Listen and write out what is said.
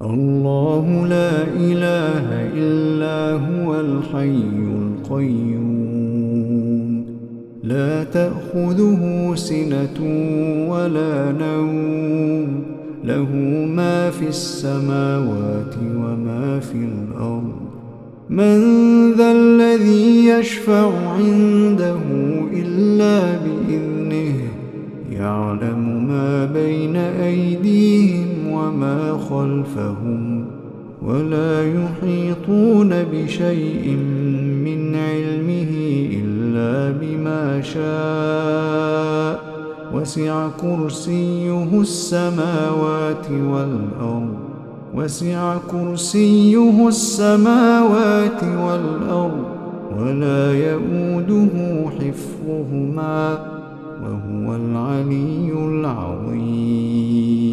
الله لا إله إلا هو الحي القيوم لا تأخذه سنة ولا نوم له ما في السماوات وما في الأرض من ذا الذي يشفع عنده إلا بإذنه يعلم ما بين أيديهم وما خلفهم ولا يحيطون بشيء من علمه إلا بما شاء وسع كرسيه السماوات والأرض ولا يئوده حفظهما وهو العلي العظيم.